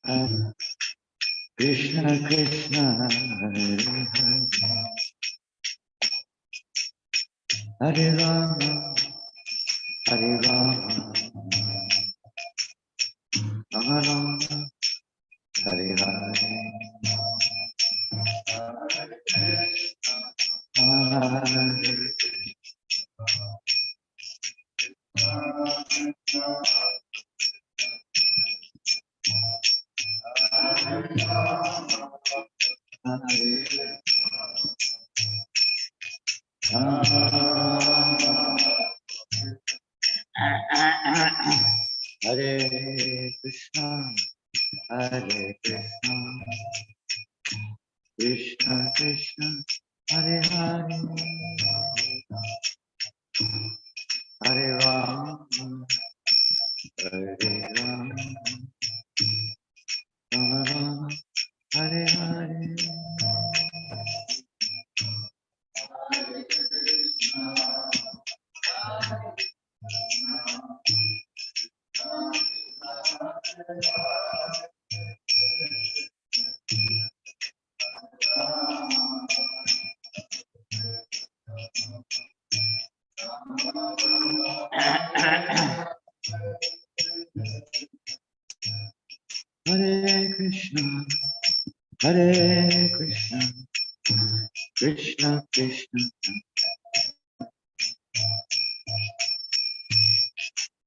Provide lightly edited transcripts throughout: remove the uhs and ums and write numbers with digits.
Krishna Krishna Hare Hare Hare Rama Hare Rama Rama Rama Hare Hare Hare Krishna, Hare Krishna, Krishna Krishna, Hare Hare, Hare Rama, Hare Rama, Rama Rama, Hare Hare. Hare Krishna, Hare Krishna, Krishna Krishna,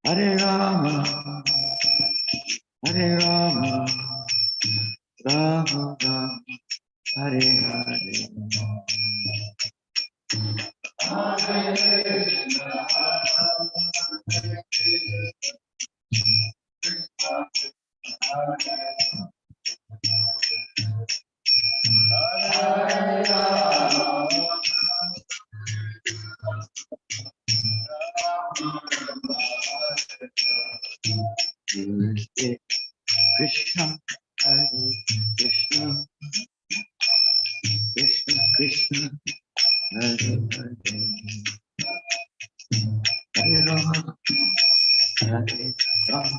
Hare Rama, Hare Rama, Rama Rama, Hare Hare. Krishna, Hare Krishna, Krishna Krishna, Hare Hare, Hare Rama, Hare Rama, Rama Rama,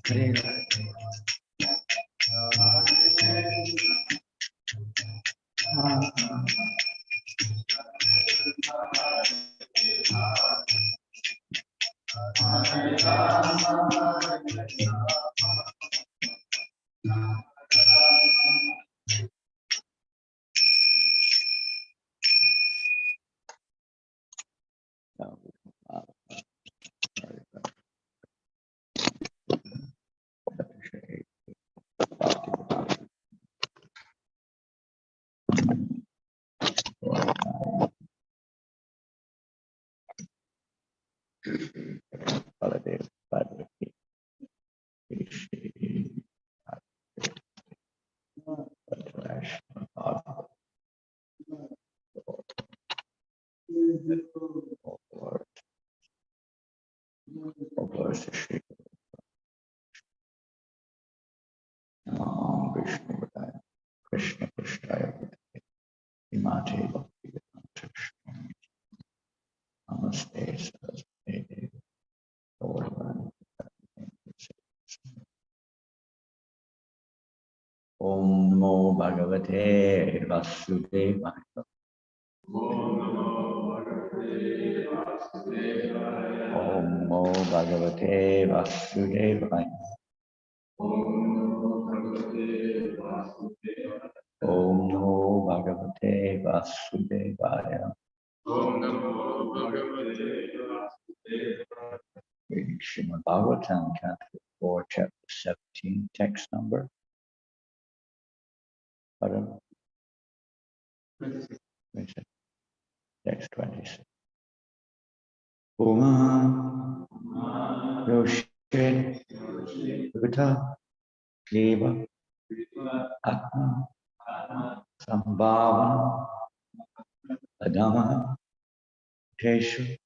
Hare Hare. Krishna Krishna Imate Bhakti Namaste Saraswati Om Namo Bhagavate Vasudevaya. Om Namo Bhagavate Vasudevaya. Om Namo Bhagavate Vasudevaya. Reading Srimad Bhagavatam, Canto 4, Chapter 17, text number. Pardon? 26. Text 26. Uma Yoshin Vita Kliva Atma Sambhavana Adama Teshu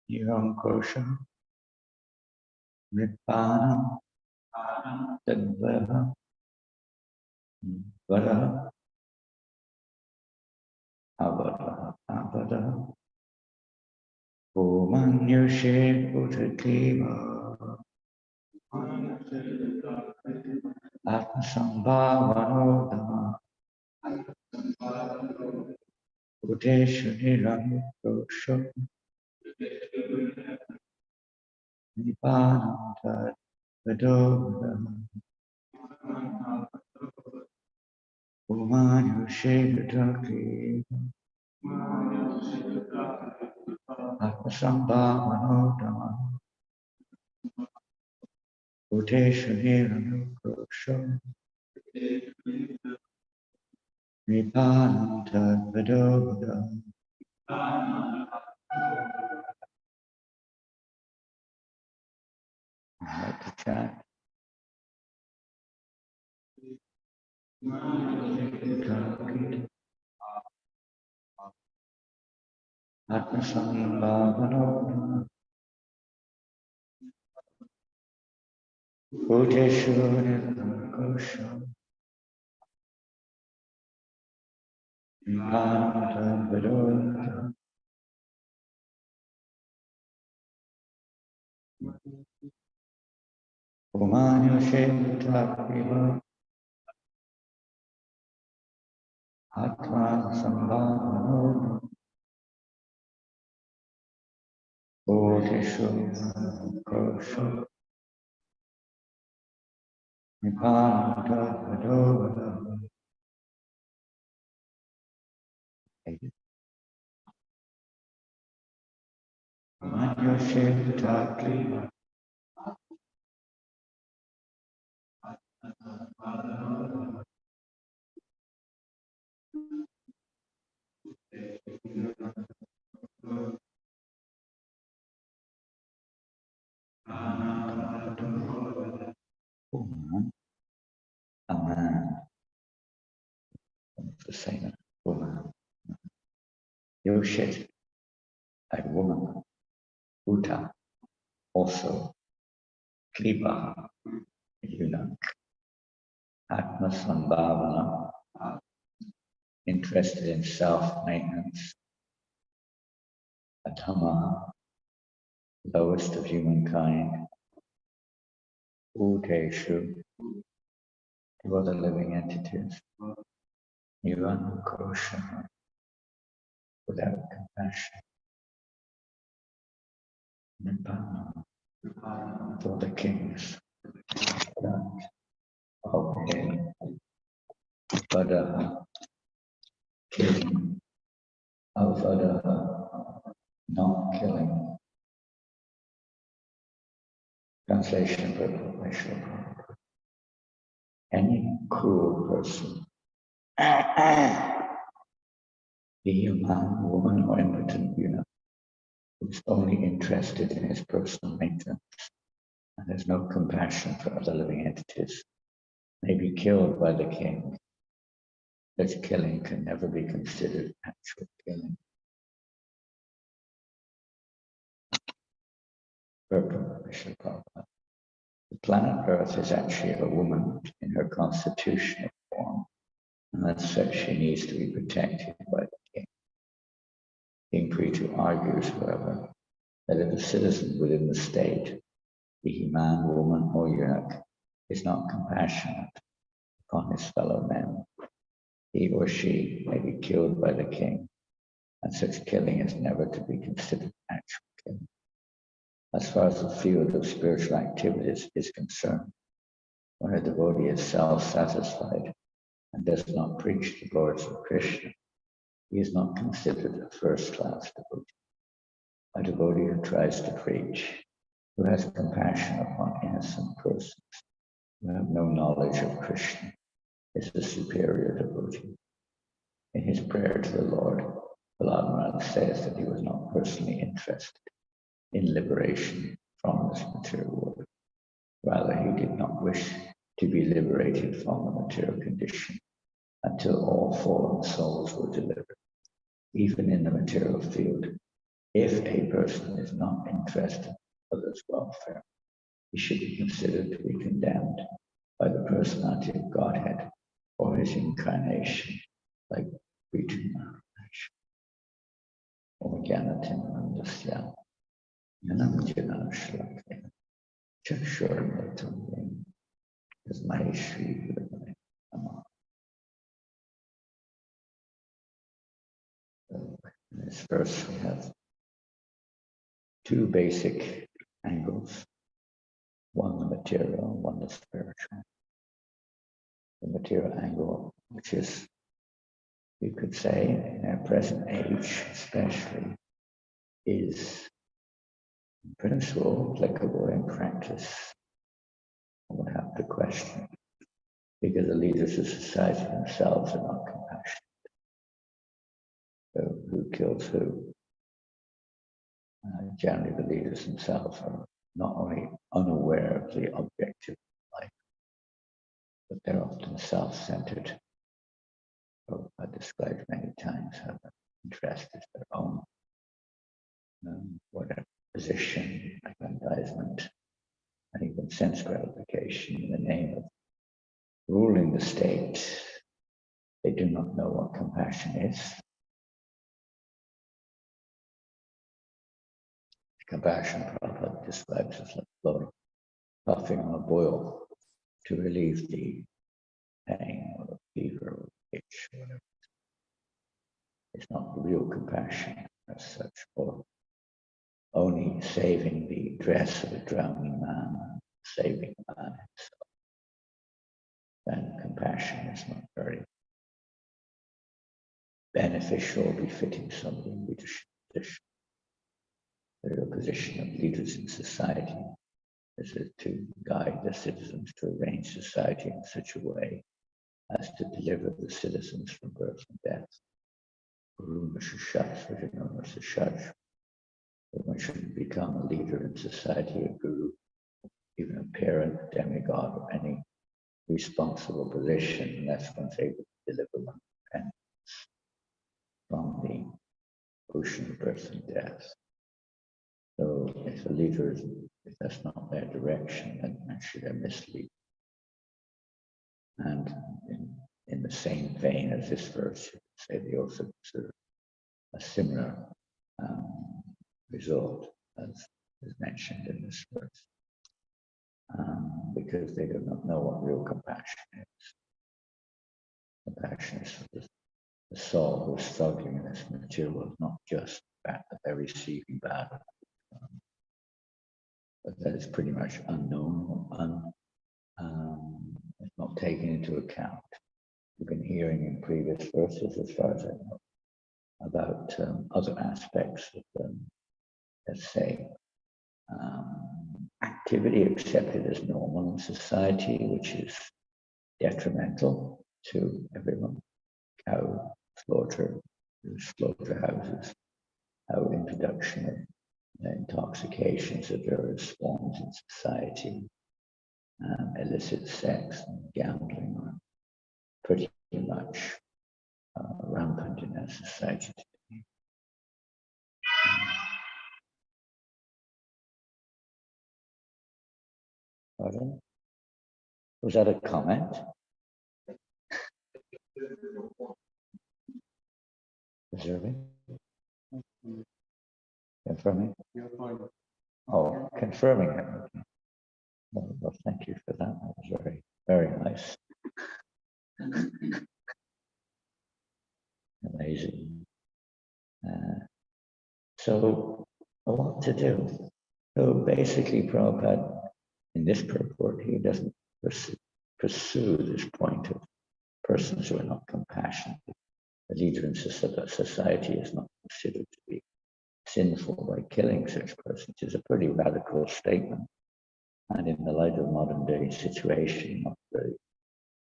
Nirankrosha Nibbana Tadvara Vara Avara Om Yoshe Buddha Kliva Atmasambhavano Dhamma Udeshu Niram Dosho Nibbana Tad Vedodam Umanyu Shedakri Atmasambhavano Dhamma Udeshu Niram Dosho Nibbana Tad Vedodam. I like to chant. Atmasambhavano Bhuteshu Nirvankosha Nibbana Vedodam Umanyu Shedakriva Atmasambhavano Bhuteshu Nirvankosha Nibbana Vedodam. Umanyu Shedakriva Woman, a man, the same woman. Yoshet, a woman. Uta, also. Kripa, a eunuch. Atmasambhavana, interested in self-maintenance. Adhama, lowest of humankind. Uteshu, to other living entities. Nirankosha, without compassion. Nibbana, for the kings. That okay. Vadaha, killing. Avadaha, not killing. Translation by Prabhupada. Any cruel person, be he a man, woman, or impotent eunuch, who's only interested in his personal maintenance and has no compassion for other living entities, may be killed by the king. Such killing can never be considered actual killing. Prabhupada. The planet Earth is actually a woman in her constitutional form, and as such she needs to be protected by the king. King Prithu argues, however, that if a citizen within the state, be he man, woman, or eunuch, is not compassionate upon his fellow men, he or she may be killed by the king, and such killing is never to be considered actual killing. As far as the field of spiritual activities is concerned, when a devotee is self-satisfied and does not preach the glories of Krishna, he is not considered a first-class devotee. A devotee who tries to preach, who has compassion upon innocent persons, who have no knowledge of Krishna, is the superior devotee. In his prayer to the Lord, Prahlad Maharaj says that he was not personally interested in liberation from this material world. Rather, he did not wish to be liberated from the material condition until all fallen souls were delivered. Even in the material field, if a person is not interested in others' welfare, he should be considered to be condemned by the personality of Godhead or his incarnation, like Prithu Maharaj. Om Gyanatim Mandasya Nanam Janam Shlakya Chakshurma something. There's Maheshri. In this verse, we have two basic angles. One the material, one the spiritual. The material angle, which is, you could say, in our present age especially, is in principle applicable in practice. I would have to question, because the leaders of society themselves are not compassionate. So who kills who? Generally, the leaders themselves are not only unaware of the objective life, but they're often self-centered. So I described many times how the interest is their own, whatever position, aggrandizement, and even sense gratification in the name of ruling the state. They do not know what compassion is. Compassion, Prabhupada describes as like blowing, puffing on a boil to relieve the pain or the fever or the itch or whatever. It's not real compassion as such, or only saving the dress of a drowning man, saving the man himself. Then compassion is not very beneficial or befitting somebody in leadership position. The real position of leaders in society is to guide the citizens to arrange society in such a way as to deliver the citizens from birth and death. Guru Mishashach, which is known as a Shach. One shouldn't become a leader in society, a guru, even a parent, demigod, or any responsible position, unless one's able to deliver one independence from the ocean of birth and death. So if a leader is, if that's not their direction, then actually they're misleading. And in the same vein as this verse, you could say they also consider a similar result as is mentioned in this verse, because they do not know what real compassion is. Compassion is for the soul who is struggling in this material world, not just the fact that they're receiving bad, but that is pretty much unknown or it's not taken into account. We've been hearing in previous verses, as far as I know, about other aspects of, let's say, activity accepted as normal in society, which is detrimental to everyone. Cow slaughter, slaughterhouses, how introduction of intoxications of various forms in society, illicit sex and gambling are pretty much rampant in our society today. Pardon? Was that a comment? Observing? Confirming? Oh, confirming it. Okay. Well, thank you for that. That was very, very nice. Amazing. So, what to do? So basically, Prabhupada, in this purport, he doesn't pursue this point of persons who are not compassionate. The leader in society is not considered to be sinful by killing such persons. It's a pretty radical statement. And in the light of modern day situation, not very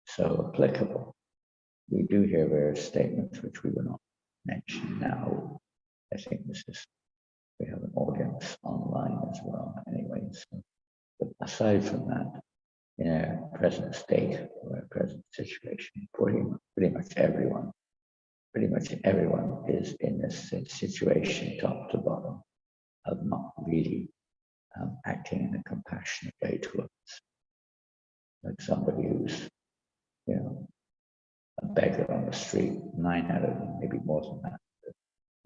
so applicable. We do hear various statements which we will not mention now. I think we have an audience online as well anyway. So, but aside from that, in our present state or our present situation, pretty much everyone is in this situation, top to bottom, of not really acting in a compassionate way to others. Like somebody who's, a beggar on the street, 9 out of them, maybe more than that,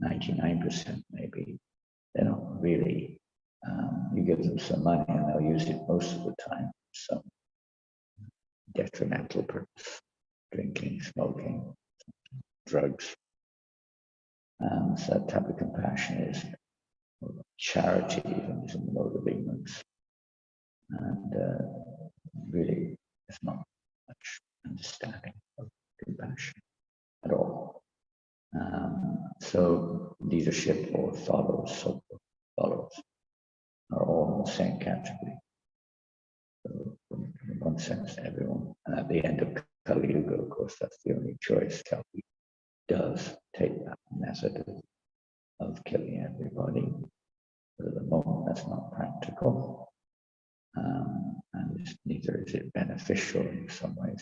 99% maybe, they're not really, you give them some money and they'll use it most of the time detrimental purpose, drinking, smoking, drugs. So that type of compassion is charity, even is in the mode of ignorance. And really, there's not much understanding of compassion at all. So leadership or followers, so-called followers, are all in the same category. So in one sense, everyone. And at the end of Kali Yuga, of course, that's the only choice. Kali does take that method of killing everybody. But at the moment, that's not practical. And neither is it beneficial in some ways.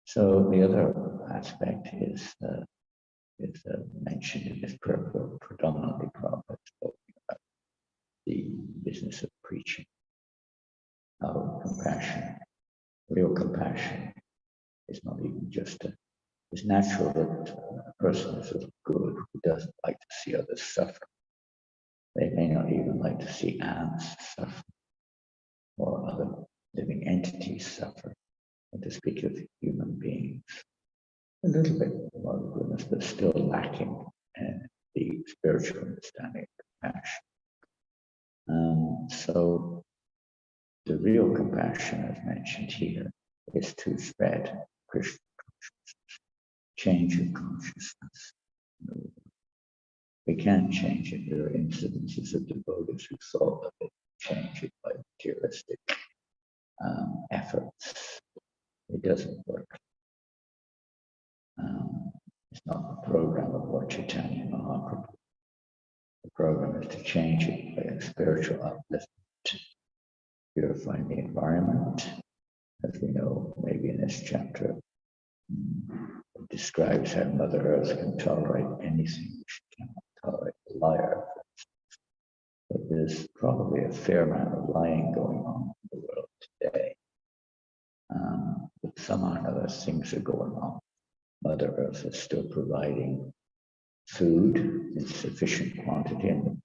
So the other aspect is mentioned in this purport, predominantly Prabhupada talking about the business of preaching, how compassion, real compassion, is not even just it's natural that a person is sort of good who doesn't like to see others suffer. They may not even like to see ants suffer or other living entities suffer, and to speak of human beings. A little bit of goodness, but still lacking the spiritual understanding of compassion. So the real compassion, as mentioned here, is to spread Krishna consciousness, change of consciousness. We can't change it. There are incidences of devotees who thought that they could change it by materialistic efforts. It doesn't work. It's not the program of Lord Chaitanya Mahaprabhu. The program is to change it by a spiritual upliftment, purifying the environment. As we know, maybe in this chapter, it describes how Mother Earth can tolerate anything. She cannot tolerate a liar. But there's probably a fair amount of lying going on in the world today. But some other things are going on. Mother Earth is still providing food in sufficient quantity. And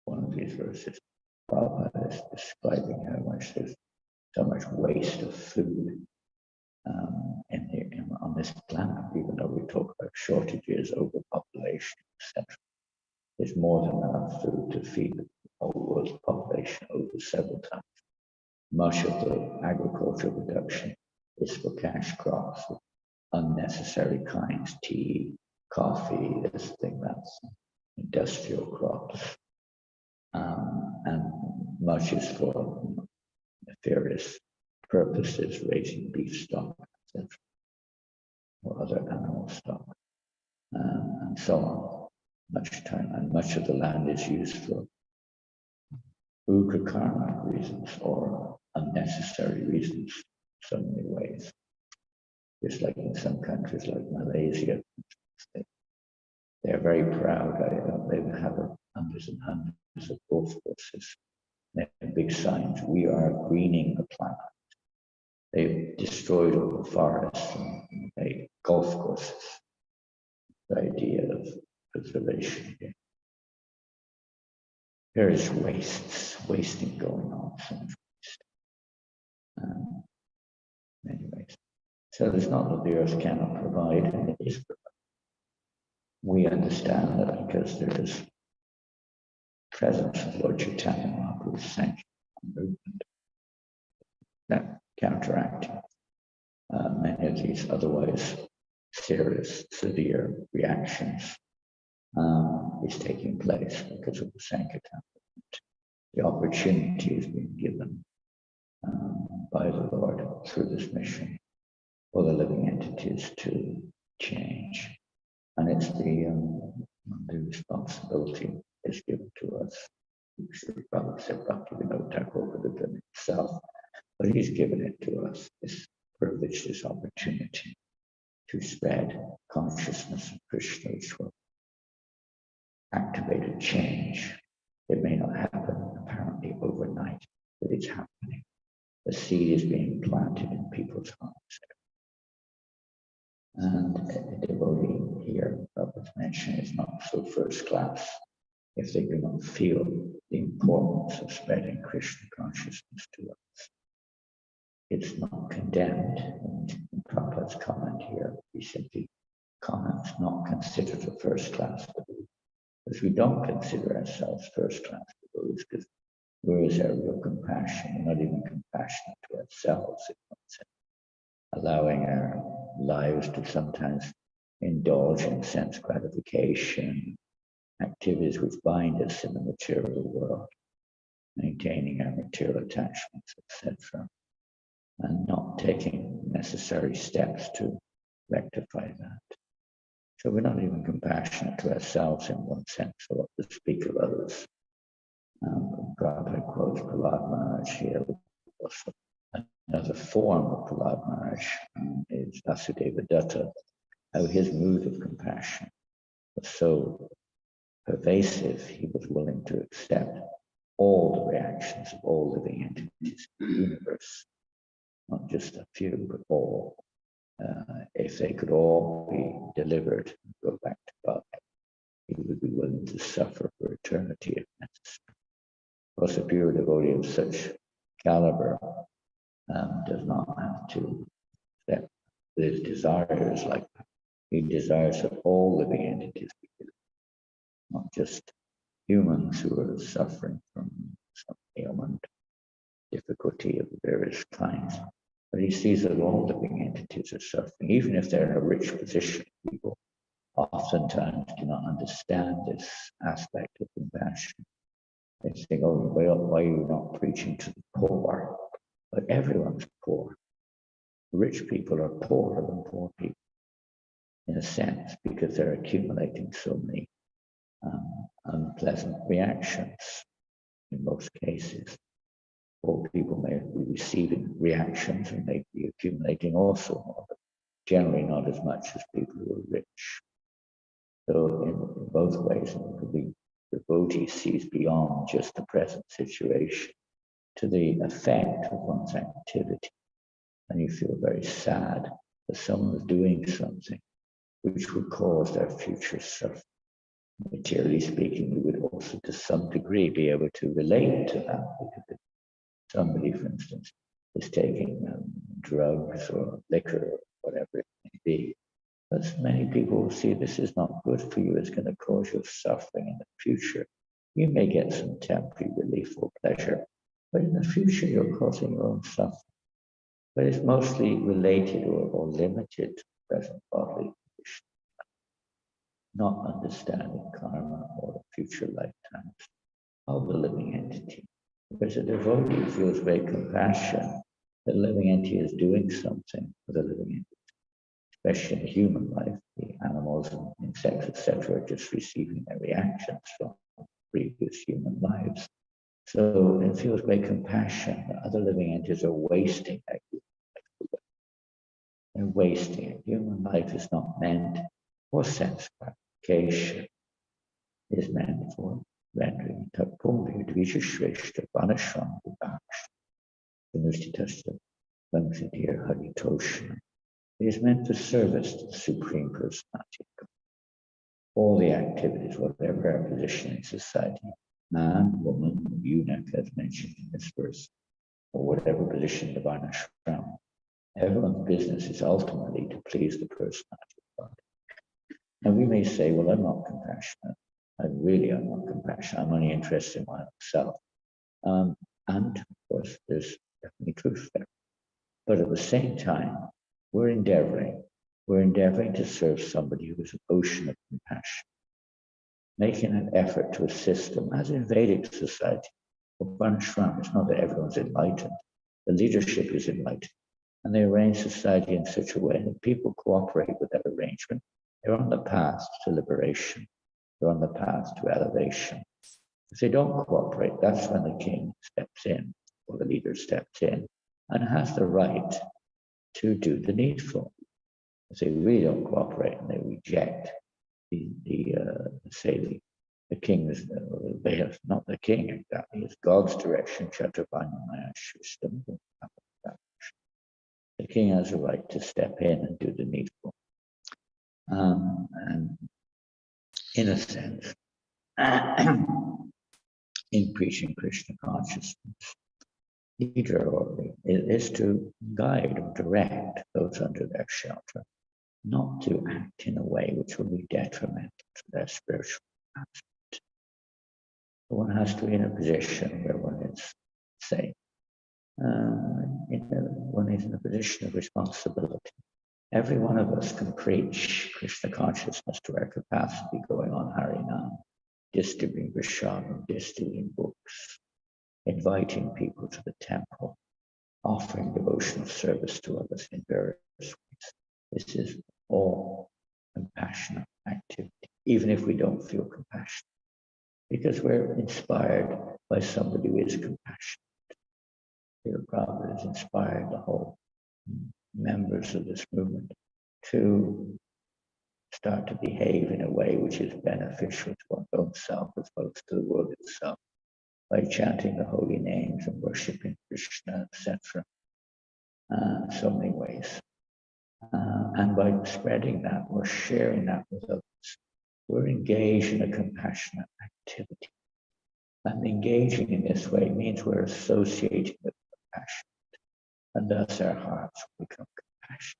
one of these verses, Prabhupada is describing how much there's so much waste of food on this planet, even though we talk about shortages, overpopulation, etc. There's more than enough food to feed the whole world's population over several times. Much of the agricultural production is for cash crops, unnecessary kinds, tea, coffee, this thing, that's industrial crops. And much is for nefarious purposes, raising beef stock, etc., or other animal stock, and so on. Much of the land is used for karma reasons or unnecessary reasons in so many ways. Just like in some countries like Malaysia, they're very proud. They have hundreds and hundreds of golf courses. They have big signs, "We are greening the planet." They've destroyed all the forests and made golf courses. The idea of preservation here. There is wasting going on, so much waste. Anyways, so it's not that the earth cannot provide, and it is provided. We understand that because there is presence of Lord Chaitanya Mahaprabhu's sanction movement that counteracting many of these otherwise serious, severe reactions is taking place because of the Sankirtan movement. The opportunity is being given by the Lord through this mission for the living entities to change. And it's the responsibility is given to us. We should probably say Bhaktivinoda Thakur would have done it himself, but he's given it to us, this privilege, this opportunity to spread consciousness of Krishna, which will activate a change. It may not happen apparently overnight, but it's happening. The seed is being planted in people's hearts. And the devotee here, Prabhupada's mentioned, is not so first class if they do not feel the importance of spreading Krishna consciousness to us. It's not condemned. And in Prabhupada's comment here, he simply comments, not considered a first-class Buddha, because we don't consider ourselves first-class Buddhas, because where is our real compassion? We're not even compassionate to ourselves, in one sense, allowing our lives to sometimes indulge in sense gratification, activities which bind us in the material world, maintaining our material attachments, etc., and not taking necessary steps to rectify that. So we're not even compassionate to ourselves in one sense, so what to speak of others. Prabhupada quotes Prahlad Maharaj here. Also, another form of Prahlad Maharaj is Vasudeva Datta, how his mood of compassion was so pervasive, he was willing to accept all the reactions of all living entities in the universe, not just a few, but all. If they could all be delivered and go back to God, he would be willing to suffer for eternity if necessary. Of course, a pure devotee of such caliber does not have to accept his desires like that. He desires that all living entities be delivered, not just humans who are suffering from some ailment, difficulty of various kinds. But he sees that all living entities are suffering, even if they're in a rich position. People oftentimes do not understand this aspect of compassion. They think, oh, well, why are you not preaching to the poor? But everyone's poor. Rich people are poorer than poor people, in a sense, because they're accumulating so many unpleasant reactions in most cases. Poor people may be receiving reactions and may be accumulating also more, but generally not as much as people who are rich. So in both ways, the devotee sees beyond just the present situation to the effect of one's activity. And you feel very sad that someone is doing something which would cause their future suffering. Materially speaking, we would also to some degree be able to relate to that, because if somebody, for instance, is taking drugs or liquor or whatever it may be, but many people will see this is not good for you, it's going to cause you suffering in the future. You may get some temporary relief or pleasure, but in the future you're causing your own suffering. But it's mostly related or limited to present bodily condition, not understanding karma or the future lifetimes of the living entity. Because a devotee feels very compassion that the living entity is doing something for the living entity, especially in human life. The animals and insects, etc., are just receiving their reactions from previous human lives. So it feels great compassion that other living entities are wasting their human life away. They're wasting it. Human life is not meant for sense gratification. It is meant for rendering tapumbi dvijashveshta vanashram vibhaksh vanustitashta vansidir haritoshna. It is meant for service to the Supreme Personality of God. All the activities, whatever our position in society, man, woman, eunuch, as mentioned in this verse, or whatever position the Varnashram, everyone's business is ultimately to please the Personality of God. And we may say, well, I'm not compassionate. I'm not compassionate. I'm only interested in myself. And of course, there's definitely truth there. But at the same time, we're endeavoring to serve somebody who is an ocean of compassion, making an effort to assist them, as in Vedic society. For Varnashram, it's not that everyone's enlightened. The leadership is enlightened. And they arrange society in such a way that people cooperate with that arrangement. They're on the path to liberation. They're on the path to elevation. If they don't cooperate, that's when the king steps in, or the leader steps in, and has the right to do the needful. If they really don't cooperate and they reject the king is they have not the king exactly, it's God's direction, Chaturvanya system. The king has a right to step in and do the needful. And in a sense, in preaching Krishna consciousness, leader or is to guide or direct those under their shelter, not to act in a way which will be detrimental to their spiritual aspect. One has to be in a position where one is safe. One is in a position of responsibility. Every one of us can preach Krishna consciousness to our capacity, going on Harinam, distributing prasad, distributing books, inviting people to the temple, offering devotional service to others in various ways. This is all compassionate activity, even if we don't feel compassion, because we're inspired by somebody who is compassionate. Your Prabhupada has inspired the whole members of this movement to start to behave in a way which is beneficial to one's own self as well as to the world itself, by chanting the holy names and worshipping Krishna, etc. So many ways. And by spreading that or sharing that with others, we're engaged in a compassionate activity. And engaging in this way means we're associating with compassion, and thus our hearts will become compassionate.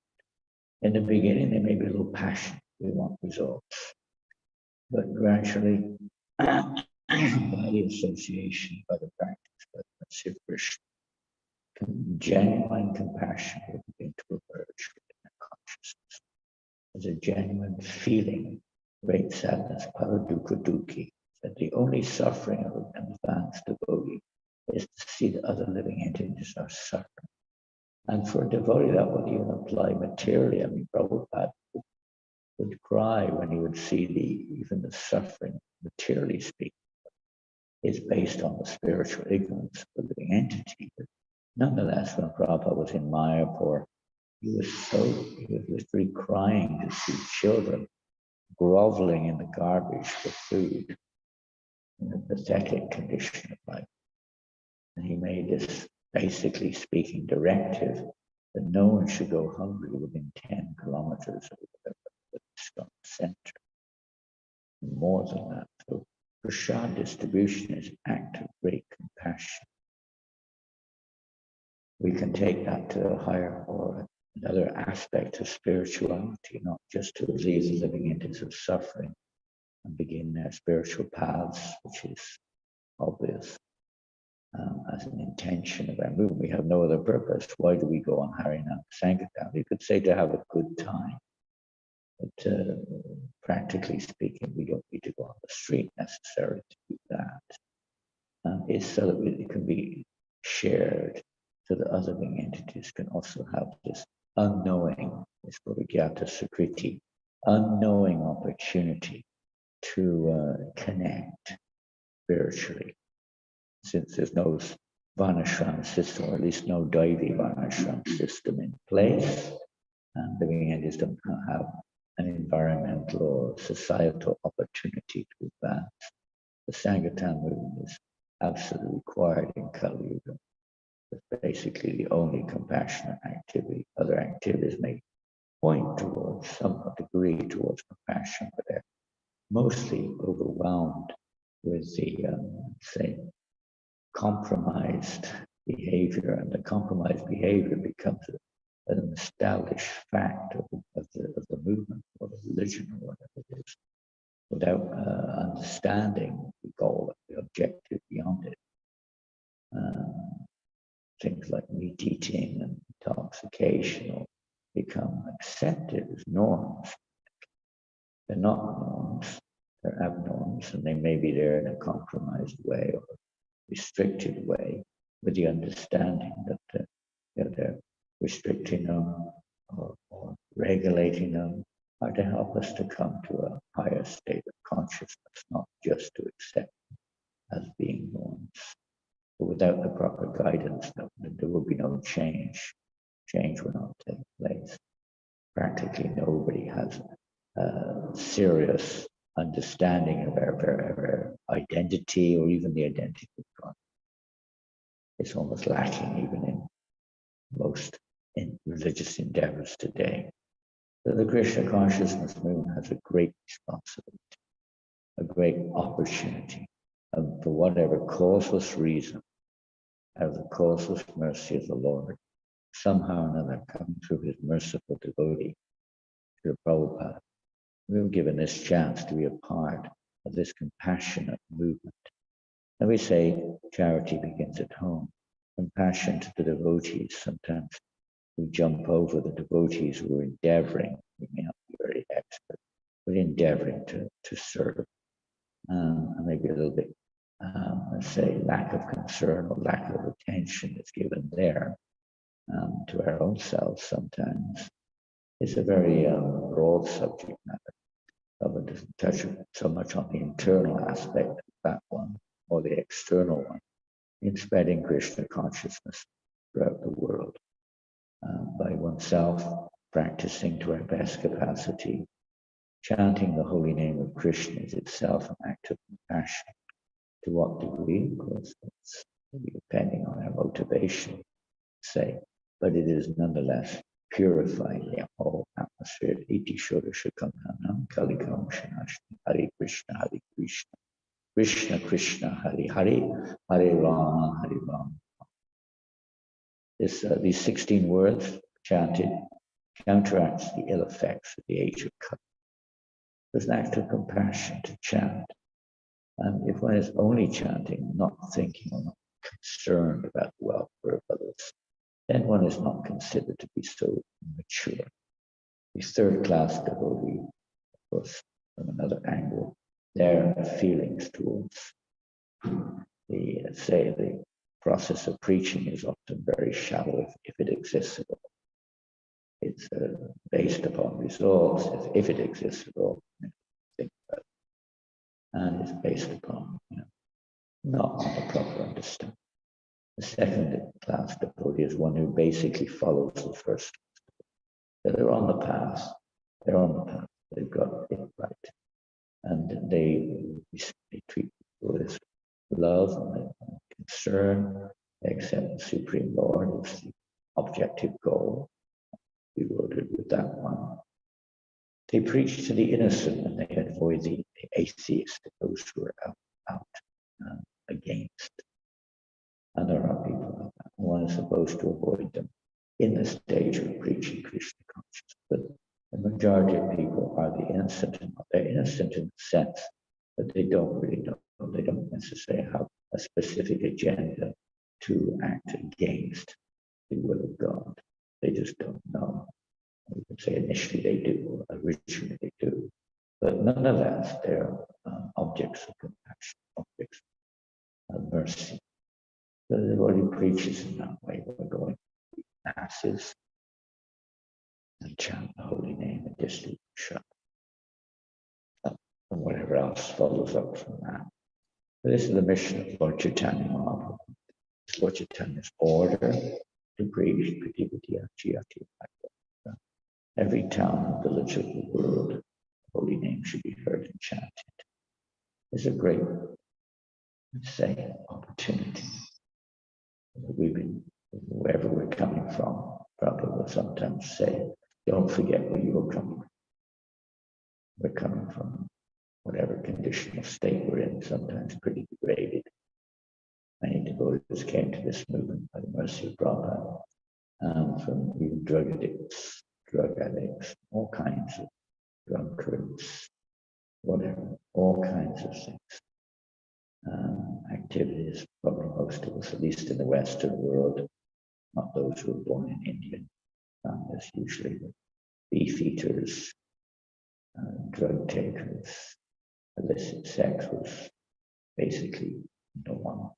In the beginning, they may be a little passionate. We want results. But gradually, by the association, by the practice, by the mercy of Krishna, genuine compassion will begin to emerge within our consciousness. There's a genuine feeling, great sadness, paradukha dukhi, that the only suffering of an advanced devotee is to see that other living entities are suffering. And for a devotee, that would even apply materially. I mean, Prabhupada would cry when he would see even the suffering, materially speaking, is based on the spiritual ignorance of the living entity. But nonetheless, when Prabhupada was in Mayapur, he was literally crying to see children groveling in the garbage for food in a pathetic condition of life. And he made this, basically speaking, directive that no one should go hungry within 10 kilometers of the ISKCON center. More than that. So prasad distribution is an act of great compassion. We can take that to a higher or another aspect of spirituality, not just to relieve the living entities of suffering and begin their spiritual paths, which is obvious as an intention of our movement. We have no other purpose. Why do we go on Harinam Sankirtan? We could say to have a good time, but practically speaking, we don't need to go on the street necessarily to do that. It's so that it can be shared, so that other living entities can also have this unknowing, this Bhavagyata Sukriti, unknowing opportunity to connect spiritually. Since there's no Varnashram system, or at least no Daivi Varnashram system in place, and living entities don't have an environmental or societal opportunity to advance, the Sankirtan movement is absolutely required in Kali Yuga. It's basically the only compassionate activity. Other activities may point towards some degree towards compassion, but they're mostly overwhelmed with the, say, compromised behavior, and the compromised behavior becomes an established fact of the movement or the religion or whatever it is, without understanding the goal, the objective beyond it. Things like meat eating and intoxication will become accepted as norms. They're not norms, they're abnorms, and they may be there in a compromised way or restricted way, with the understanding that they're restricting them or regulating them are to help us to come to a higher state of consciousness, not just to accept as being norms. But without the proper guidance, there will be no change. Change will not take place. Practically nobody has a serious understanding of our identity or even the identity of God. It's almost lacking even in most religious endeavors today. So the Krishna consciousness movement has a great responsibility, a great opportunity, for whatever causeless reason, out of the causeless mercy of the Lord, somehow or another coming through his merciful devotee, Srila Prabhupada, we were given this chance to be a part of this compassionate movement. And we say charity begins at home. Compassion to the devotees. Sometimes we jump over the devotees who are endeavoring, we may not be very expert, but endeavoring to serve. And maybe a little bit, let's say, lack of concern or lack of attention is given there to our own selves sometimes. It's a very broad subject matter. It doesn't touch so much on the internal aspect of that one or the external one in spreading Krishna consciousness throughout the world by oneself, practicing to our best capacity. Chanting the holy name of Krishna is itself an act of compassion. To what degree? Of course, it's depending on our motivation, say, but it is nonetheless purifying the whole atmosphere. Iti Shodasha Kamhanam Kalikam Shanashni Hare Krishna, Krishna Krishna, Hare Hare, Hare Rama, Hare Rama. These 16 words chanted counteracts the ill effects of the age of Kali. There's an act of compassion to chant. And if one is only chanting, not thinking or not concerned about the welfare of others, then one is not considered to be so mature. The third-class devotee, of course, from another angle, their feelings towards the process of preaching is often very shallow, if it exists at all. It's based upon results, if it exists at all. Think about it. And it's based upon, not on the proper understanding. The second-class devotee is one who basically follows the first. So they're on the path. They've got it right. And they treat people with love and concern. They accept the Supreme Lord as the objective goal. We rewarded with that one. They preach to the innocent and they avoid the atheist, those who are out against. And there are people like that. One is supposed to avoid them in the stage of preaching Krishna consciousness. But the majority of people are the innocent. They're innocent in the sense that they don't really know. They don't necessarily have a specific agenda to act against the will of God. They just don't know. You could say initially they do, or originally they do. But nonetheless, they're objects of compassion, objects of mercy. So the devotee preaches in that way. We're going to masses and chant the holy name and distribute shut. And whatever else follows up from that. So this is the mission of Lord Chaitanya Mahaprabhu. It's Lord Chaitanya's order to preach Pratibhati Achiyati. Every town and village of the world, the holy name should be heard and chanted. It's a great, let's say, opportunity. Wherever we're coming from, Prabhupada will sometimes say, don't forget where you're coming from. We're coming from whatever conditional state we're in, sometimes pretty degraded. Many devotees came to this movement by the mercy of Prabhupada, from even drug addicts, all kinds of drunkards, whatever, all kinds of things. Activities, probably most of us, at least in the Western world, not those who were born in India. There's usually the beef eaters, drug takers, illicit sex was basically no one.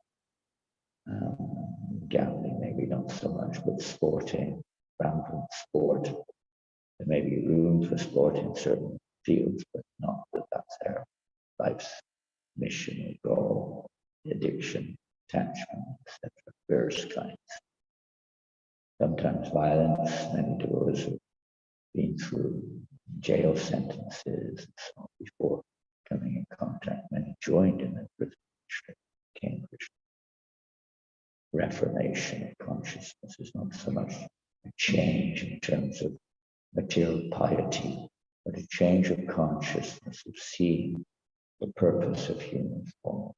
Gambling, maybe not so much, but sporting, rampant sport. There may be room for sport in certain fields, but not that that's their life's mission or goal. Addiction, attachment, etc. Various kinds. Sometimes violence, many devotees have been through jail sentences and so on before coming in contact. Many joined in the prison Cambridge. Reformation of consciousness is not so much a change in terms of material piety, but a change of consciousness of seeing the purpose of human form.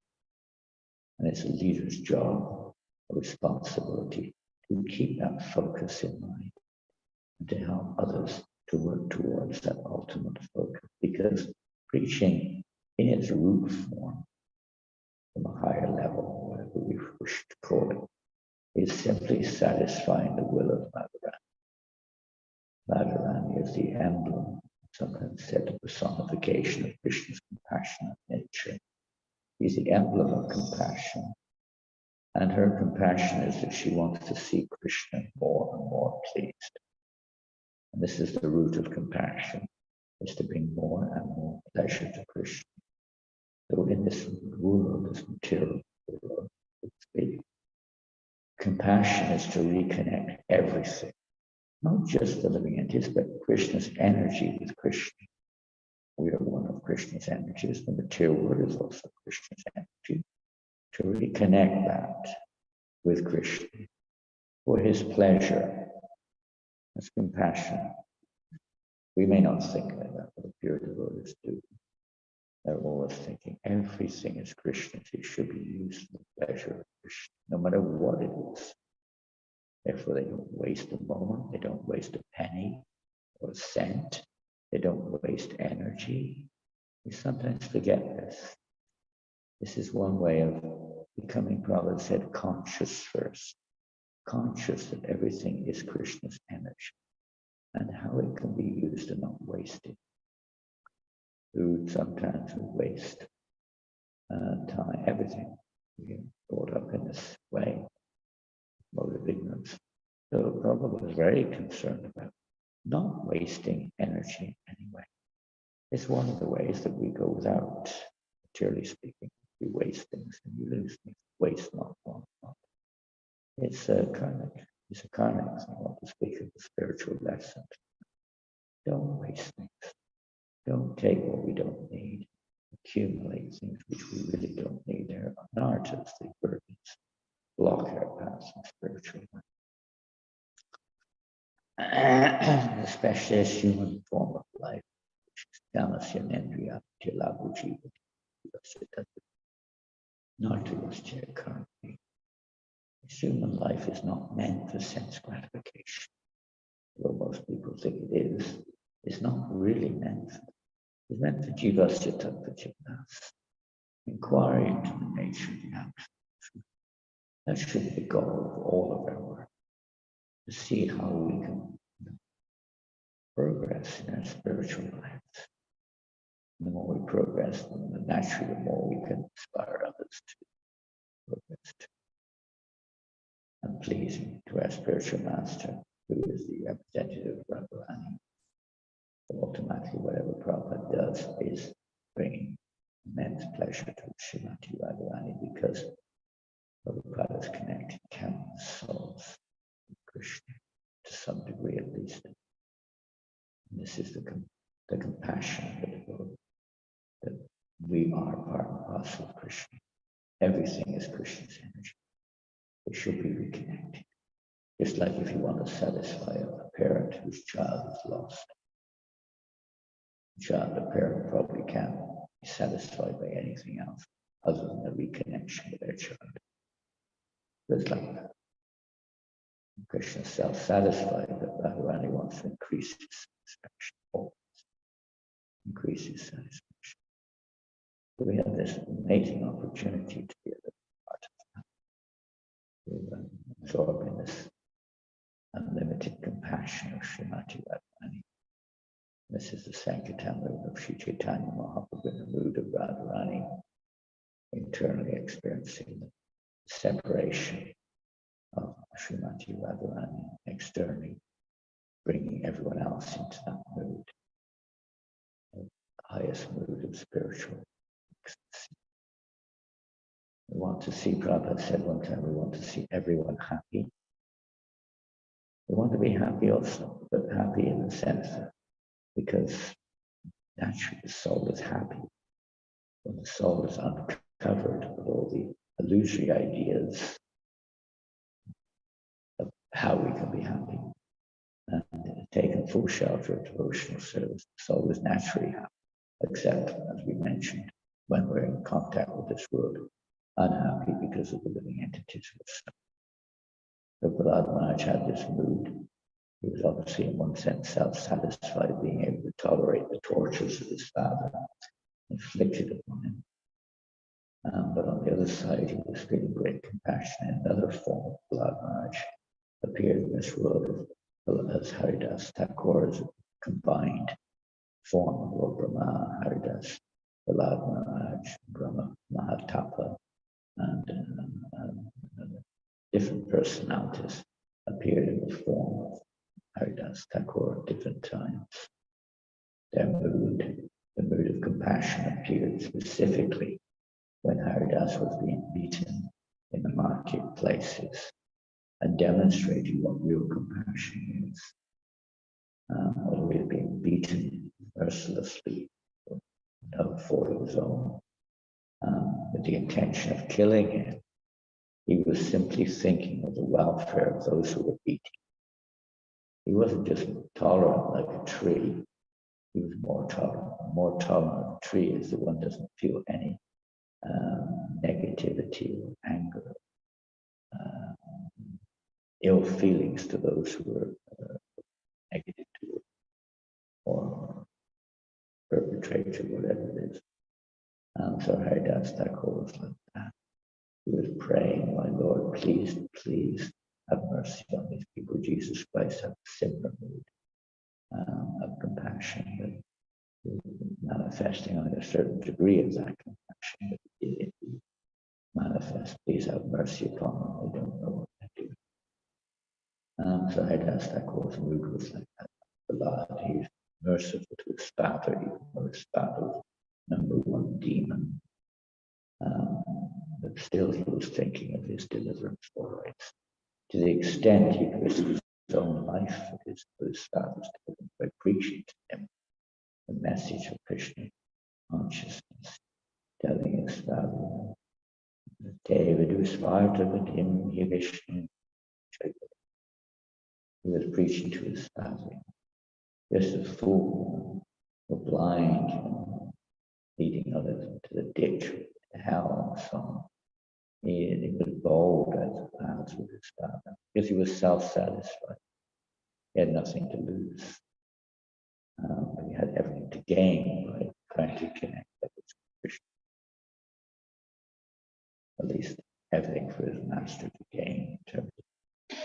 And it's a leader's job, a responsibility to keep that focus in mind and to help others to work towards that ultimate focus. Because preaching in its root form, from a higher level, whatever we wish to call it, is simply satisfying the will of Radharani. Radharani is the emblem, sometimes said the personification of Krishna's compassionate nature. He's the emblem of compassion. And her compassion is that she wants to see Krishna more and more pleased. And this is the root of compassion, is to bring more and more pleasure to Krishna. So in this world, this material world, compassion is to reconnect everything, not just the living entities, but Krishna's energy with Krishna. We are one of Krishna's energies. The material world is also Krishna's energy. To reconnect that with Krishna for his pleasure, his compassion. We may not think like that, but the pure devotees do. They're always thinking everything is Krishna's. It should be used for the pleasure of Krishna, no matter what it is. Therefore, they don't waste a moment, they don't waste a penny or a cent, they don't waste energy. We sometimes forget this. This is one way of becoming, Prabhupada said, conscious first. Conscious that everything is Krishna's energy and how it can be used and not wasted. Food, sometimes we waste time, everything. We get brought up in this way, mode of ignorance. So Prabhupada was very concerned about not wasting energy anyway. It's one of the ways that we go without, materially speaking. We waste things and you lose things. Waste not, want not. It's a karmic thing. I want to speak of the spiritual lesson. Don't waste things. Don't take what we don't need. Accumulate things which we really don't need. They're narrative, they burdens, block our paths in spiritual life. Especially as human form of life, which is Tamasya Nendriya Tilabu Jiva. Not to us currently. Human life is not meant for sense gratification. Though most people think it is, it's not really meant for. It's meant for jivasya tattva jivas, inquiry into the nature of the absolute. That should be the goal of all of our work, to see how we can progress in our spiritual lives. And the more we progress, naturally the more we can inspire others to progress too. And pleasing to our spiritual master, who is the representative of Radharani. Automatically, whatever Prabhupada does is bringing immense pleasure to Srimati Radharani because Prabhupada is connecting countless souls with Krishna to some degree at least. And this is the compassion of the devotee, that we are part and parcel of Krishna. Everything is Krishna's energy. It should be reconnected. Just like if you want to satisfy a parent whose child is lost. The parent probably can't be satisfied by anything else other than the reconnection with their child. It's like that. Krishna is self-satisfied, but Radharani wants to increase his satisfaction, always increase his satisfaction. So we have this amazing opportunity to be a part of that, to absorb in this unlimited compassion of Srimati Radharani. This is the Sankirtan movement of Sri Chaitanya Mahaprabhu in the mood of Radharani, internally experiencing the separation of Srimati Radharani, externally bringing everyone else into that mood, the highest mood of spiritual ecstasy. We want to see, Prabhupada said one time, we want to see everyone happy. We want to be happy also, but happy in the sense that because naturally the soul is happy. When the soul is uncovered with all the illusory ideas of how we can be happy and taken full shelter of devotional service, the soul is naturally happy, except, as we mentioned, when we're in contact with this world, unhappy because of the living entities of the soul. But Prahlad Maharaj had this mood. He was obviously, in one sense, self-satisfied, being able to tolerate the tortures of his father inflicted upon him. But on the other side, he was feeling great compassion. In another form, Prahlad Maharaj appeared in this world as Haridas Thakur's combined form of Lord Brahma, Haridas, Prahlad Maharaj, Brahma Mahatapa, and different personalities appeared in the form of Haridas Thakur at different times. Their mood, the mood of compassion, appeared specifically when Haridas was being beaten in the marketplaces and demonstrating what real compassion is. Although he had been beaten mercilessly without fault of his own, with the intention of killing him, he was simply thinking of the welfare of those who were beating. He wasn't just tolerant like a tree. He was more tolerant. More tolerant of a tree is the one doesn't feel any negativity or anger, ill feelings to those who were negative to it or perpetrate or whatever it is. So Haridas Thakur was like that. He was praying, my Lord, please, please have mercy on these people. Jesus Christ had a similar mood of compassion, but manifesting on a certain degree of that compassion, but it manifest, please have mercy upon them. They don't know what to do. So Haridas Thakur's mood was like that. The Lord, he's merciful to his father, even though his father was number one demon. But still he was thinking of his deliverance for it. To the extent he risked his own life for his father's deliverance by preaching to him the message of Krishna consciousness, telling his father, David was part of it in Vishnu. He was preaching to his father. Just a fool, or blind, leading others into the ditch, to hell, and so on. He was bold as the paths with his father because he was self-satisfied. He had nothing to lose. But he had everything to gain by trying to connect with Krishna. At least everything for his master to gain in terms of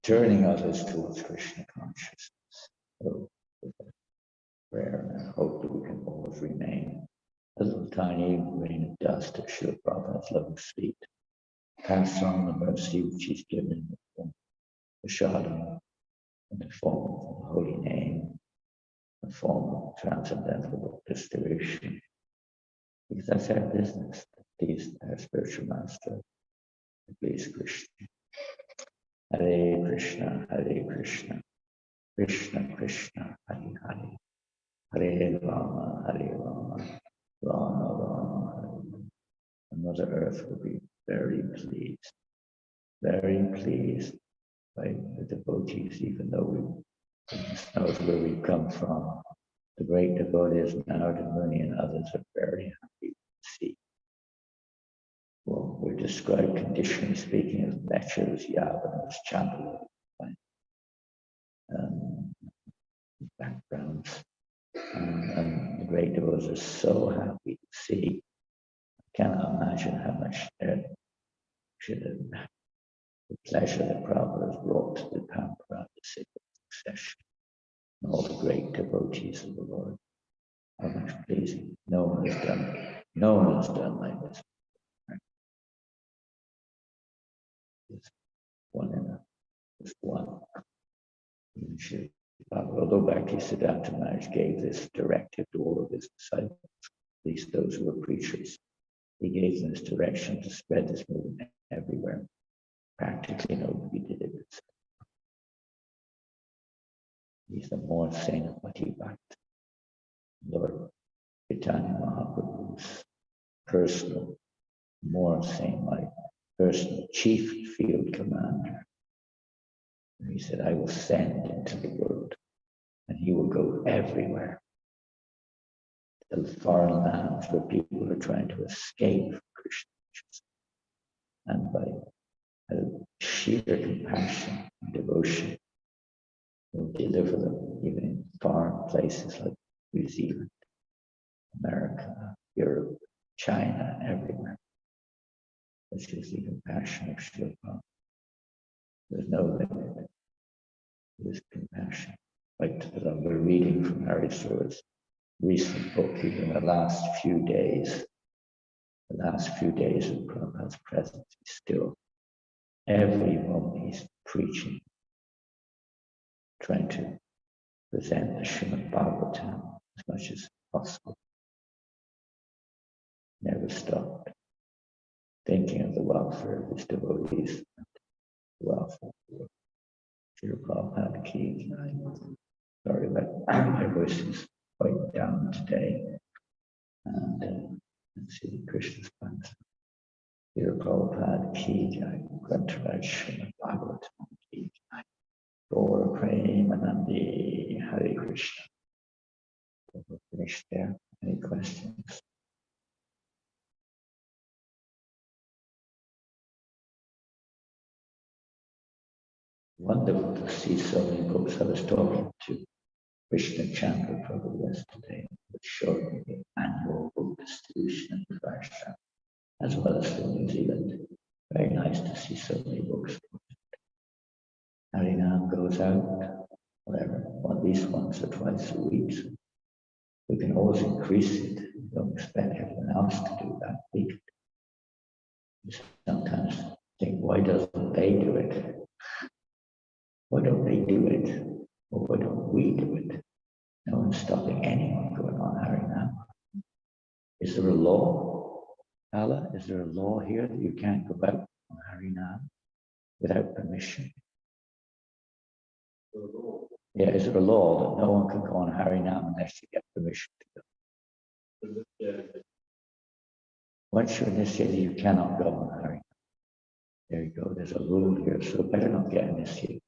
turning others towards Krishna consciousness. So, prayer and I hope that we can always remain a little tiny grain of dust of Srila Prabhupada's loving feet. Pass on the mercy which he's given in the form of Prashadam, in the form of the holy name, in the form of transcendental distillation. Because that's our business. Please, our spiritual master, please Krishna. Hare Krishna, Hare Krishna, Krishna Krishna, Hare Hare, Hare Rama, Hare Rama, Rama Rama, Hare Rama. And Mother Earth will be very pleased by the devotees, even though goodness knows where we've come from. The great devotees, Narada Muni and others are very happy to see. Well, we're described conditionally speaking as lechers, yavanas, chandalas, backgrounds. And the great devotees are so happy to see. I cannot imagine how much the pleasure that Prabhupada has brought to the Parampara, the sacred succession, and all the great devotees of the Lord. How much pleasing. No one has done like this. It's one in a, just one. Although Bhaktisiddhanta Maharaj gave this directive to all of his disciples, at least those who were preachers, he gave them this direction to spread this movement everywhere. Practically nobody did it. He's the more saint of Bhakti Bhakt. Lord Chaitanya Mahaprabhu's personal, more saint-like, personal chief field commander. And he said, I will send into the world, and he will go everywhere. To the foreign lands where people are trying to escape from Krishna. And by sheer compassion and devotion will deliver them even in foreign places like New Zealand, America, Europe, China, everywhere. This is the compassion of Srila. There's no limit to this compassion. Like we're reading from Harry Stewart's recent book, even the last few days of Prabhupada's presence, he's still, every moment he's preaching, trying to present the Srimad Bhagavatam as much as possible. Never stopped thinking of the welfare of his devotees, the welfare of the world. Srila Prabhupada Ki. Sorry, but my voice is quite down today. And let's see, Krishna's plans. Srila Prabhupada Ki Jai, Grantaraj Srimad Bhagavatam Ki Jai, Gaura Premanandi, Hare Krishna. We'll finish there. Any questions? Wonderful to see so many books. I was talking to Krishna Chandra Prabhu yesterday, which showed me the annual book distribution in Varsha, as well as in New Zealand. Very nice to see so many books. Harinam goes out, whatever, at least once or twice a week. So we can always increase it. We don't expect everyone else to do that. We sometimes think, why doesn't they do it? Why don't they do it? Or why don't we do it? No one's stopping anyone going on Harinam. Is there a law, Allah? Is there a law here that you can't go out on Harinam without permission? Yeah, is there a law that no one can go on Harinam unless you get permission to go? Once you're initiated, you cannot go on Harinam. There you go. There's a rule here, so better not get initiated.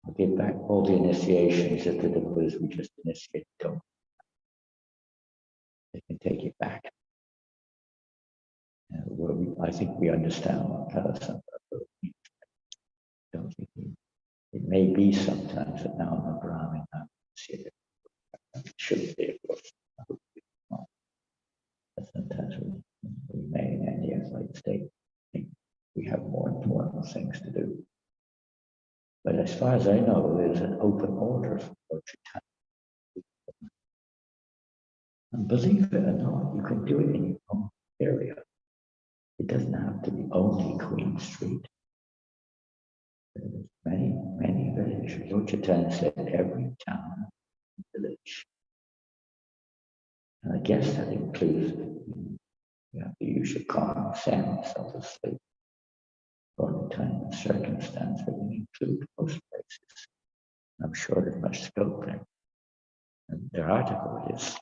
I'll give back all the initiations that the devotees we just initiated don't. They can take it back. I think we understand what Kalasamprabhu means. Don't think it may be sometimes that now I'm a Brahmin, I'm initiated. It shouldn't be, of course. But sometimes we may in any athletic state think we have more important things to do. But as far as I know, there's an open order for Chaitanya. And believe it or not, you can do it in your own area. It doesn't have to be only Queen Street. There's many villages. Lord Chaitanya said every town and village. And I guess that includes, you have to use your common sense, obviously. For the time and circumstance that we include most places. I'm sure there's much scope there. And their article is,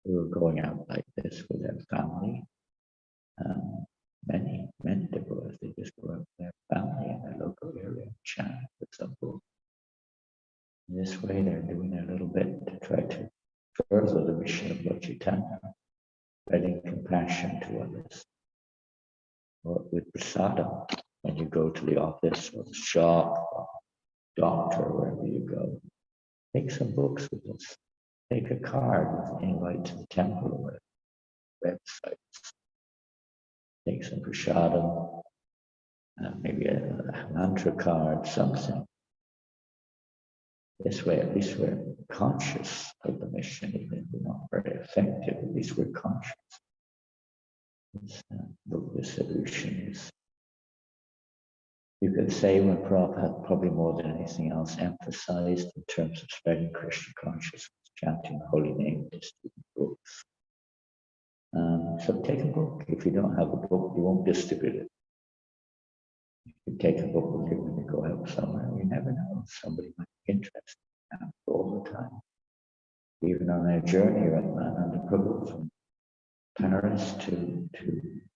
we were going out like this with their family. Many devotees, they just go out with their family in their local area and chant, for example. In this way, they're doing a little bit to try to further the mission of Lord Chaitanya, spreading compassion to others. Or with prasadam, when you go to the office or the shop or doctor, wherever you go, take some books with us. Take a card with an invite to the temple or websites. Take some prasadam, maybe a mantra card, something. This way, at least we're conscious of the mission, even if we're not very effective, at least we're conscious. This book distribution is, you could say, when Prabhupada probably more than anything else emphasized in terms of spreading Krishna consciousness, chanting the holy name, distributing books. So take a book. If you don't have a book, you won't distribute it. You take a book with you when you go out somewhere. You never know. Somebody might be interested in that all the time. Even on their journey, Ananda Prabhu from Paris to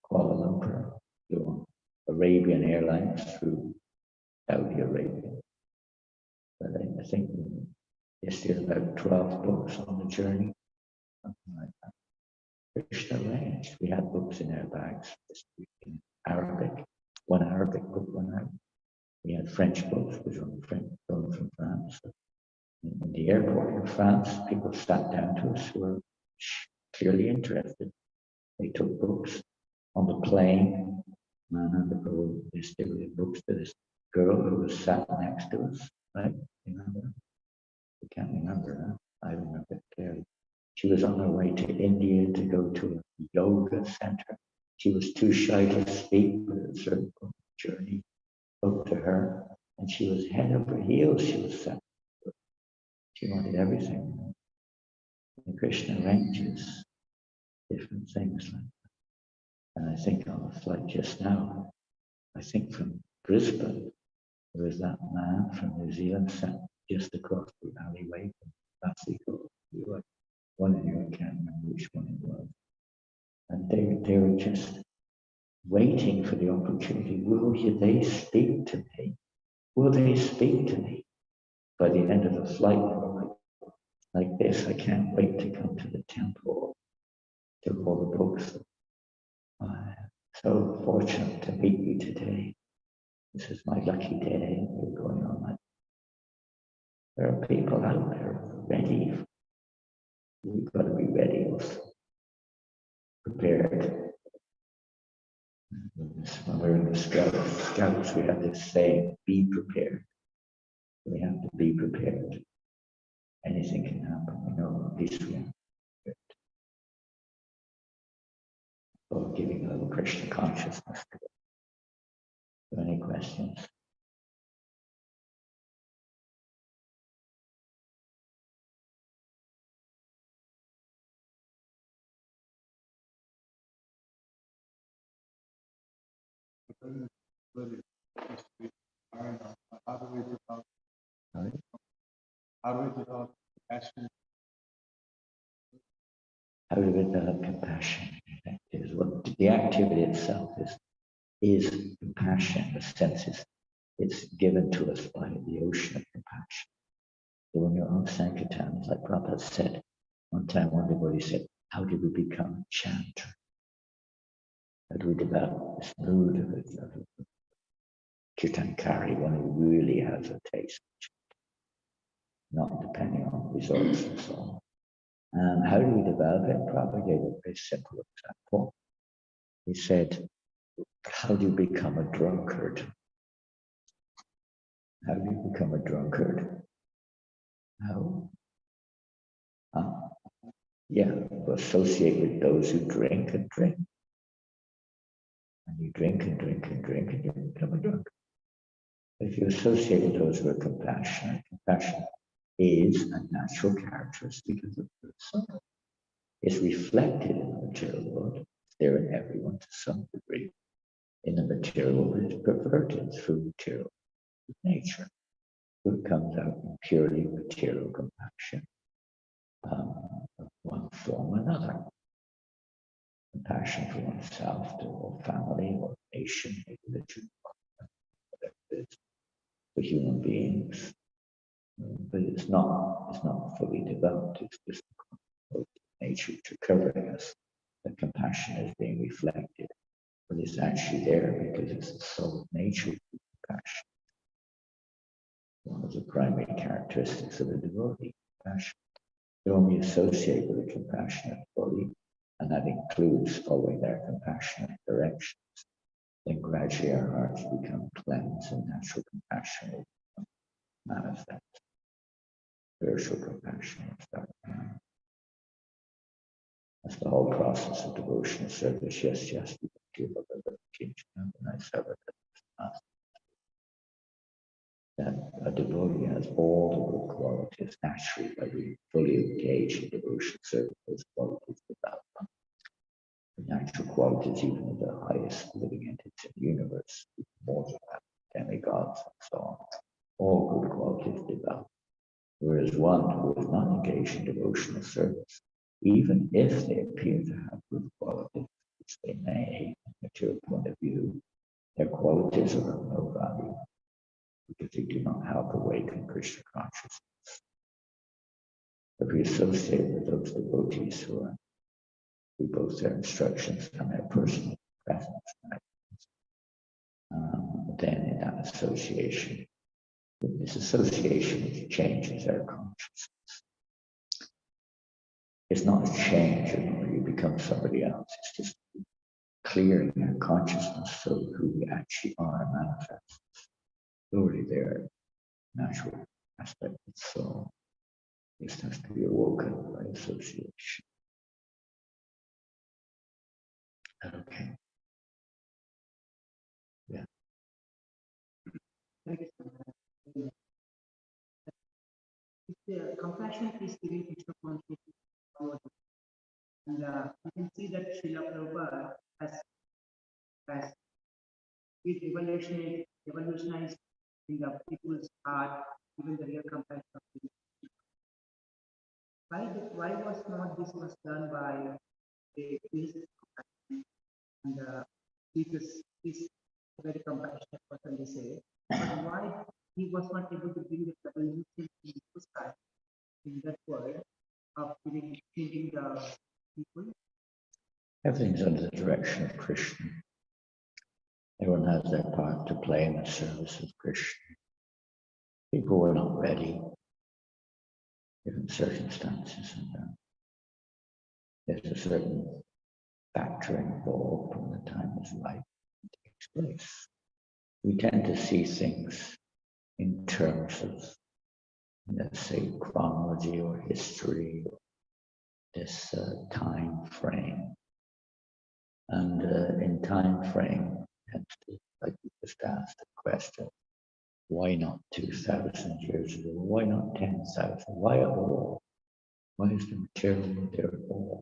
Kuala Lumpur, to Arabian Airlines through Saudi Arabia. But I think there's still about 12 books on the journey, something like that. Krishna arranged. We had books in our bags in Arabic, one Arabic book, one Arabic. We had French books, which were going from France. In the airport in France, people sat down to us who were clearly interested. They took books on the plane. Man and the girl distributed books to this girl who was sat next to us, right? Remember? I can't remember that. I remember it clearly. She was on her way to India to go to a yoga center. She was too shy to speak, but at a certain point in the journey spoke to her, and she was head over heels. She was set. She wanted everything. And Krishna arranges different things like that. And I think on a flight just now, I think from Brisbane, there was that man from New Zealand sat just across the alleyway from ISKCON. One of you, I can't remember which one it was. And they were just waiting for the opportunity. Will they speak to me? Will they speak to me? By the end of the flight, they were like this. I can't wait to come to the temple. Took all the books. So fortunate to meet you today. This is my lucky day. We're going on like there are people out there ready. We've got to be ready also. Prepared. When we're in the scouts, we have this saying, be prepared. We have to be prepared. Anything can happen. We know at least we have to be prepared. So giving a little Krishna consciousness to it. So any questions? How do we develop compassion? How do we develop compassion? Is what the activity itself is compassion. The sense is it's given to us by the ocean of compassion. So when you're on Sankirtan, it's like Prabhupada said, one time one devotee said, how do we become a chanter? How do we develop this mood of a Kirtankari, one who really has a taste, not depending on results and so on. And how do we develop it? Prabhupada gave a very simple example. He said, how do you become a drunkard? How do you become a drunkard? How? Yeah, you associate with those who drink and drink. And you drink and drink and drink and you become a drunkard. If you associate with those who are compassionate, compassion is a natural characteristic of the person. It's reflected in the material world. It's there in everyone to some degree. In the material world, it's perverted through material nature. It comes out in purely material compassion of one form or another. Compassion for oneself, or family, or nation, or religion, whatever it is, for human beings. But it's not fully developed. It's just nature to covering us. The compassion is being reflected, but it's actually there because it's the soul of nature of compassion. One of the primary characteristics of a devotee, compassion. They only associate with a compassionate devotee, and that includes following their compassionate directions. Then gradually our hearts become cleansed and natural compassion will become manifest. Spiritual compassion will start now. That's the whole process of devotional service. Yes, we give up a teaching and I serve that a devotee has all the good qualities naturally by being fully engaged in devotional service. Those qualities develop. The natural qualities, even of the highest living entities in the universe, more than that, demigods and so on, all good qualities develop. Whereas one who is not engaged in devotional service, even if they appear to have good qualities, which they may, from a material point of view, their qualities are of no value because they do not help awaken Krishna consciousness. If we associate with those devotees who are through both their instructions and their personal presence, then in that association, this association changes our consciousness. It's not a change, you become somebody else. It's just clearing our consciousness so who we actually are manifests. Slowly their natural aspect of soul just has to be awoken by association. Okay. Yeah. Compassion is giving extra consciousness forward. And you can see that Srila Prabhupada has revolutionized in the people's heart, even the real compassion of people. Why was not this was done by a Jesus compassion? And Jesus is a very compassionate person, they say. But why he was not able to bring the revolution in people's heart in that word of changing the people? Everything's under the direction of Krishna. Everyone has their part to play in the service of Krishna. People were not ready, different circumstances, and there's a certain factor involved when the time is right and takes place. We tend to see things in terms of, let's say, chronology or history, or this time frame. And in time frame, like you just asked the question, why not 2,000 years ago? Why not 10,000? Why at all? Why is the material there at all?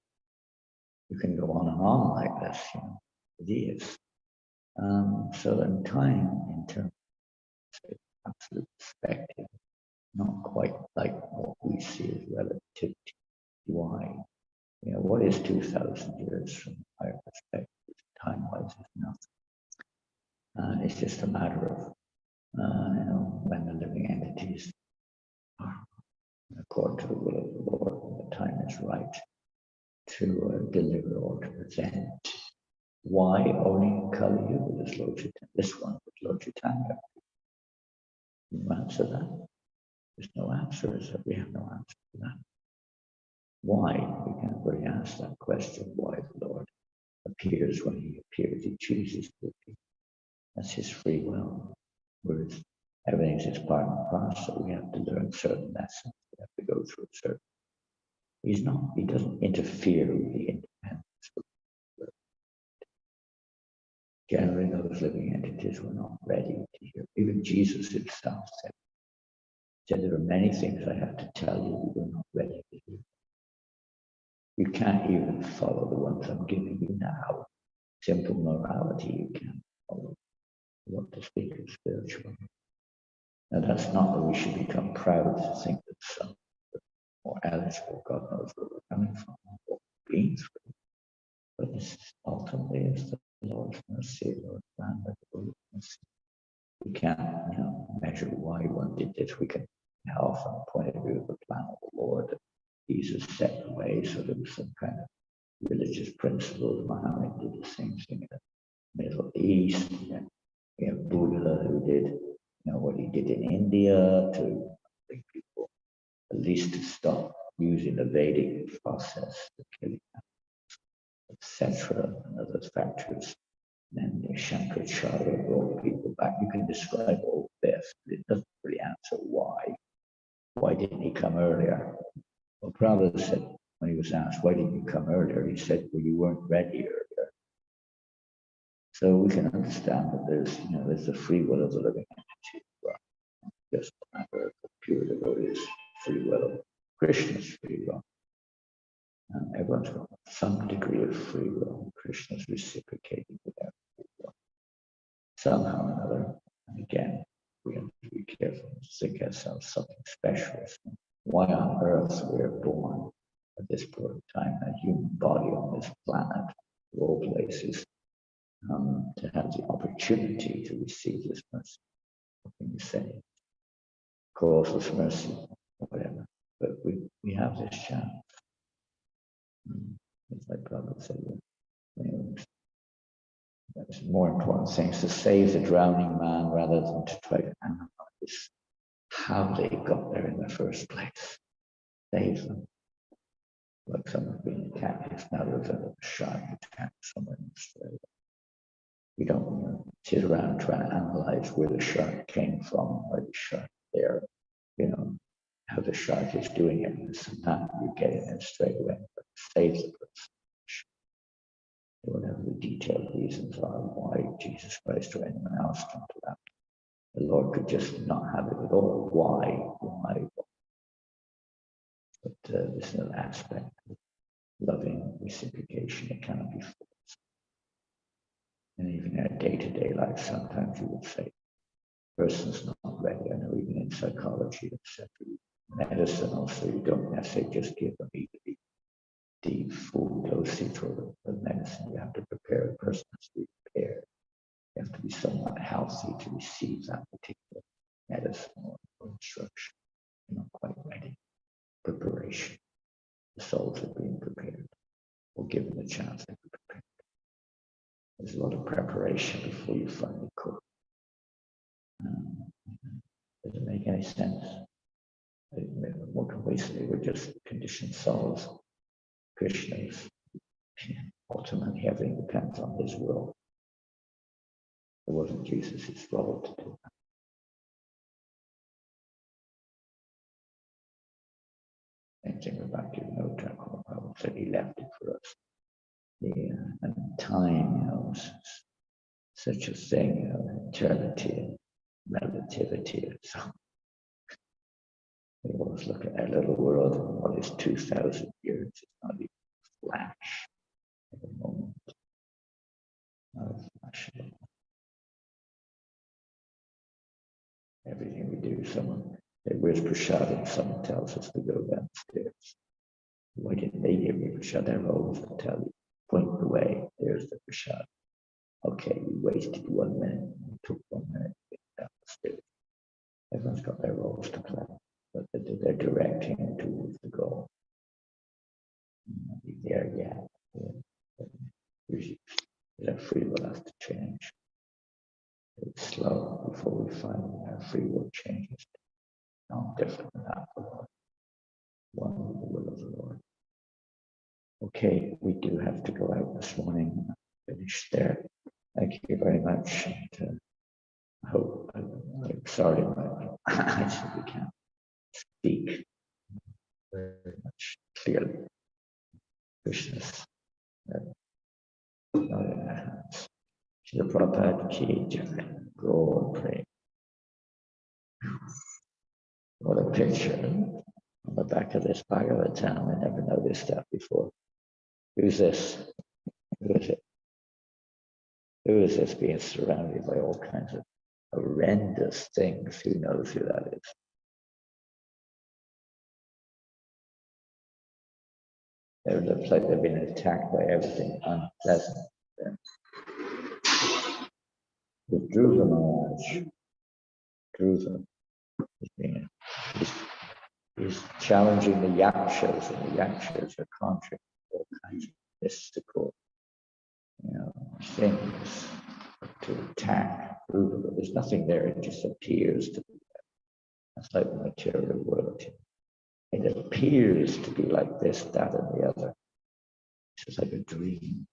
You can go on and on like this, it is. So in time, in terms of absolute perspective, not quite like what we see as relativity. Why? What is 2,000 years from our perspective? Time-wise is nothing. It's just a matter of, when the living entities are, according to the will of the Lord, when the time is right to deliver or to present. Why only in Kali Yuga, this one with Lord Chaitanya? You answer that? There's no answer, is that we have no answer to that. Why? We can't really ask that question, why the Lord appears when he appears, he chooses to appear. That's his free will. Whereas everything's his part and parcel. We have to learn certain lessons. We have to go through certain. He doesn't interfere with the independence of the world. Generally, those living entities were not ready to hear. Even Jesus himself said, there are many things I have to tell you, we were not ready to hear. You can't even follow the ones I'm giving you now. Simple morality, you can't follow. You want to speak of spiritual. Now, that's not that we should become proud to think that some are more eligible. God knows where we're coming from, what we're being through. But this ultimately is the Lord's mercy, Lord's plan, the Lord's mercy. We can't, measure why one did this. We can now, from the point of view of the plan of the Lord, Jesus set the way, so there was some kind of religious principles. Muhammad did the same thing in the Middle East. And we have Buddha who did, what he did in India to bring people at least to stop using the Vedic process to kill, etc., and other factors. And then Shankaracharya brought people back. You can describe all this, but it doesn't really answer why. Why didn't he come earlier? Well, Prabhupada said, when he was asked, why didn't you come earlier? He said, well, you weren't ready earlier. So we can understand that there's the free will of the living entity. Well, just a matter of the pure devotees' free will, Krishna's free will. And everyone's got some degree of free will. Krishna's reciprocating with their free will. Somehow or another, and again, we have to be careful to think ourselves something special. Why on earth we're born at this point in time, a human body on this planet, of all places, to have the opportunity to receive this mercy. What can you say? Causeless mercy, whatever. But we have this chance. It's like Prabhupada said, There's more important things to save the drowning man rather than to try to analyze how they got there in the first place. Save them. Like someone being captive, now there's a shark attack somewhere in Australia. We don't sit around trying to analyze where the shark came from, why the shark there, how the shark is doing it. And sometimes you get in there straight away, but save the person. Whatever the detailed reasons are why Jesus Christ or anyone else come to that. The Lord could just not have it at all. Why? But this is an aspect of loving reciprocation. It cannot be forced. And even in a day-to-day life, sometimes you would say, person's not ready. I know even in psychology, etc. Medicine also, you don't necessarily just give them the full dosage or the medicine. You have to prepare a person to be prepared. You have to be somewhat healthy to receive that particular medicine or instruction. You're not quite ready. Preparation. The souls are being prepared or given the chance to be prepared. There's a lot of preparation before you finally cook. Does it make any sense? Basically, we're just conditioned souls. Krishna's ultimately everything depends on his will. It wasn't Jesus' role to do that. Same thing about your note, I would say he left it for us. And time, such a thing, eternity and relativity. And so we always look at our little world and what is 2,000 years. It's not even a flash at the moment. Not a flash at all. Everything we do, someone, where's Prashad? Someone tells us to go downstairs. Why didn't they give me Prashad? They're always to tell you, point the way, there's the Prashad. Okay, we wasted 1 minute, we took 1 minute to get downstairs. Everyone's got their roles to play, but they're directing it towards the goal. Not be there yet. Usually, our free will has to change. It's slow before we find our free will changes. Not different than that for the Lord. One with the will of the Lord. Okay, we do have to go out this morning. Finish there. Thank you very much. And, I hope I'm sorry, I simply can't speak very much clearly. Krishna's not in our hands. Shri Prabhupada Ki Jai. Go and pray. What a picture on the back of this Bhagavatam. I never noticed that before. Who's this? Who is it? Who is this being surrounded by all kinds of horrendous things? Who knows who that is? They look like they've been attacked by everything unpleasant. The Dhruva Maharaj, Dhruva, he's challenging the Yakshas, and the Yakshas are contrary to all kinds of mystical, things to attack Dhruva. But there's nothing there, it just appears to be there. That's like the material world. It appears to be like this, that, and the other. It's just like a dream.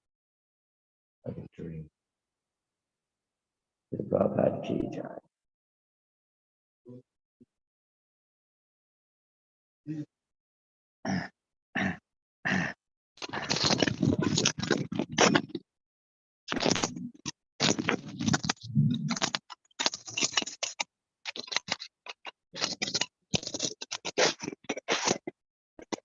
Like a dream. The Prabhupada Ki Jai.